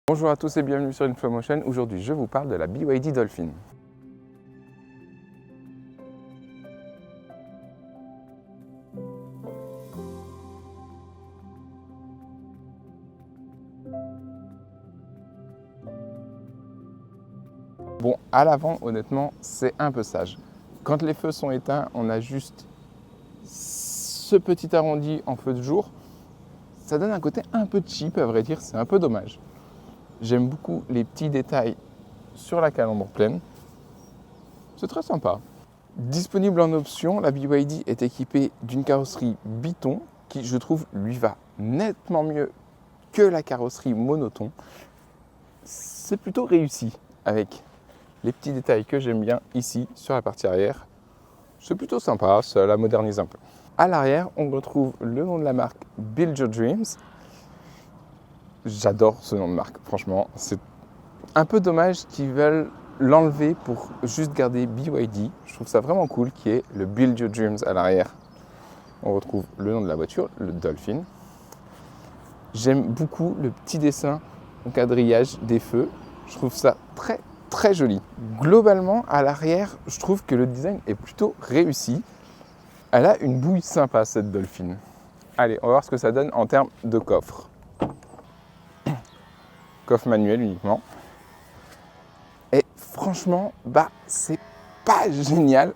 Bonjour à tous et bienvenue sur InfoMotion. Aujourd'hui, je vous parle de la BYD Dolphin. Bon, à l'avant, honnêtement, c'est un peu sage. Quand les feux sont éteints, on a juste ce petit arrondi en feu de jour. Ça donne un côté un peu cheap, à vrai dire, c'est un peu dommage. J'aime beaucoup les petits détails sur la calandre pleine. C'est très sympa. Disponible en option, la BYD est équipée d'une carrosserie biton qui, je trouve, lui va nettement mieux que la carrosserie monoton. C'est plutôt réussi avec les petits détails que j'aime bien ici sur la partie arrière. C'est plutôt sympa, ça la modernise un peu. À l'arrière, on retrouve le nom de la marque Build Your Dreams. J'adore ce nom de marque, franchement. C'est un peu dommage qu'ils veulent l'enlever pour juste garder BYD. Je trouve ça vraiment cool qu'il y ait le Build Your Dreams à l'arrière. On retrouve le nom de la voiture, le Dolphin. J'aime beaucoup le petit dessin au quadrillage des feux. Je trouve ça très joli. Globalement, à l'arrière, je trouve que le design est plutôt réussi. Elle a une bouille sympa, cette Dolphin. Allez, on va voir ce que ça donne en termes de coffre. Coffre manuel uniquement. Et franchement, c'est pas génial.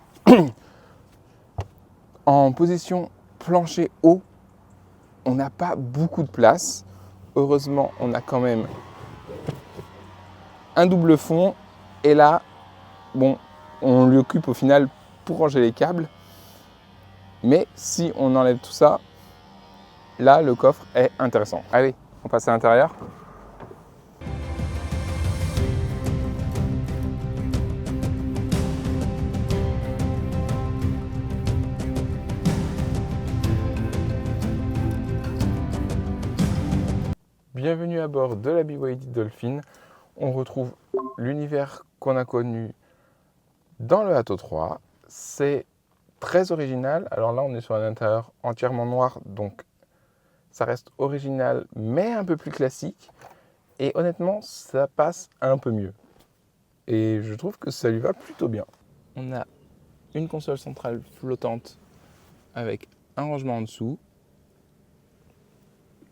En position plancher haut, on n'a pas beaucoup de place. Heureusement, on a quand même un double fond. Et là, on lui occupe au final pour ranger les câbles. Mais si on enlève tout ça, là, le coffre est intéressant. Allez, on passe à l'intérieur. Bienvenue à bord de la BYD Dolphin. On retrouve l'univers qu'on a connu dans le Atto 3. C'est très original. Alors là, on est sur un intérieur entièrement noir, donc ça reste original, mais un peu plus classique. Et honnêtement, ça passe un peu mieux. Et je trouve que ça lui va plutôt bien. On a une console centrale flottante avec un rangement en dessous,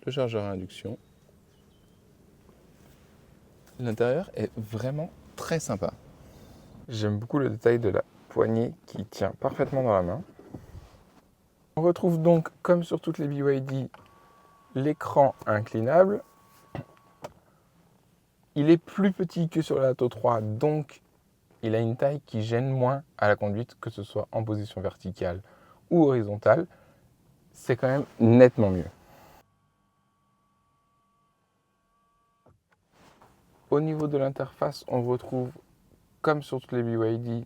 le chargeur à induction. L'intérieur est vraiment très sympa. J'aime beaucoup le détail de la poignée qui tient parfaitement dans la main. On retrouve donc, comme sur toutes les BYD, l'écran inclinable. Il est plus petit que sur la Atto 3, donc il a une taille qui gêne moins à la conduite, que ce soit en position verticale ou horizontale. C'est quand même nettement mieux. Au niveau de l'interface, on retrouve, comme sur toutes les BYD,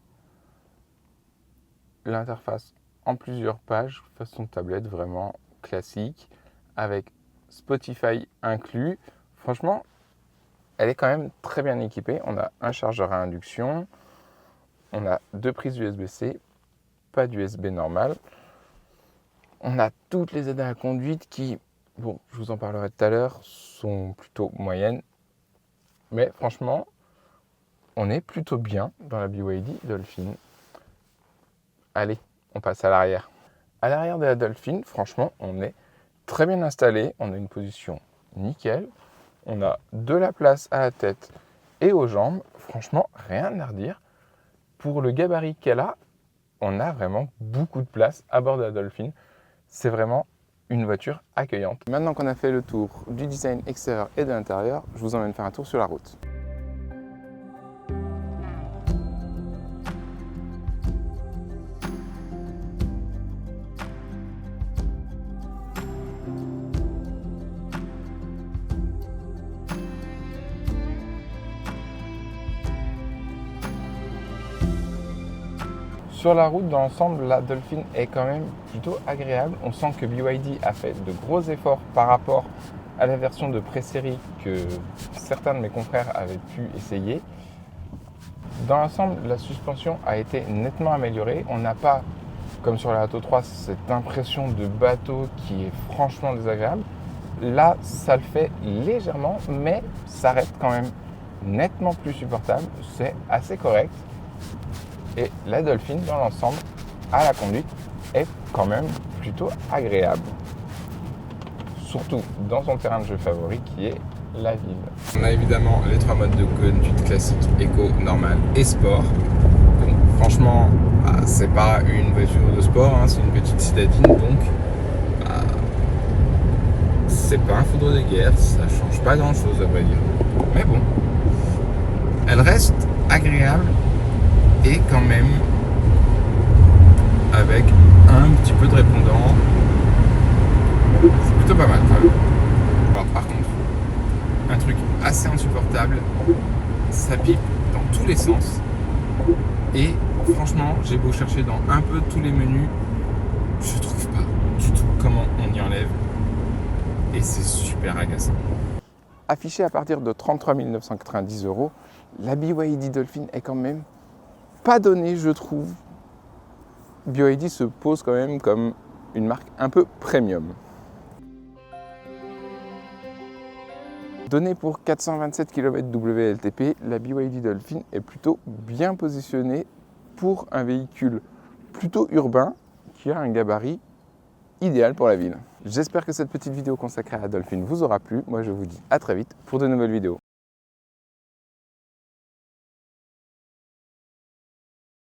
l'interface en plusieurs pages, façon tablette vraiment classique, avec Spotify inclus. Franchement, elle est quand même très bien équipée. On a un chargeur à induction, on a deux prises USB-C, pas d'USB normal. On a toutes les aides à la conduite qui, je vous en parlerai tout à l'heure, sont plutôt moyennes. Mais franchement, on est plutôt bien dans la BYD Dolphin. Allez, on passe à l'arrière. À l'arrière de la Dolphin, franchement, on est très bien installé. On a une position nickel. On a de la place à la tête et aux jambes. Franchement, rien à redire. Pour le gabarit qu'elle a, on a vraiment beaucoup de place à bord de la Dolphin. C'est vraiment une voiture accueillante. Maintenant qu'on a fait le tour du design extérieur et de l'intérieur, je vous emmène faire un tour sur la route. Sur la route, dans l'ensemble, la Dolphin est quand même plutôt agréable. On sent que BYD a fait de gros efforts par rapport à la version de pré-série que certains de mes confrères avaient pu essayer. Dans l'ensemble, la suspension a été nettement améliorée. On n'a pas, comme sur la Atto 3, cette impression de bateau qui est franchement désagréable. Là, ça le fait légèrement, mais ça reste quand même nettement plus supportable. C'est assez correct. Et la Dolphin, dans l'ensemble, à la conduite, est quand même plutôt agréable. Surtout dans son terrain de jeu favori qui est la ville. On a évidemment les 3 modes de conduite classique, éco, normal et sport. Donc franchement, c'est pas une voiture de sport, hein, c'est une petite citadine, donc c'est pas un foudre de guerre, ça change pas grand chose à vrai dire. Mais bon, elle reste agréable et quand même avec un petit peu de répondant. C'est plutôt pas mal quand même. Alors par contre, un truc assez insupportable, ça pipe dans tous les sens. Et franchement, j'ai beau chercher dans un peu tous les menus, je trouve pas du tout comment on y enlève. Et c'est super agaçant. Affiché à partir de 33 990 €, la BYD Dolphin est quand même pas donnée, je trouve. BYD se pose quand même comme une marque un peu premium. Donnée pour 427 km WLTP, la BYD Dolphin est plutôt bien positionnée pour un véhicule plutôt urbain qui a un gabarit idéal pour la ville. J'espère que cette petite vidéo consacrée à la Dolphin vous aura plu. Moi, je vous dis à très vite pour de nouvelles vidéos.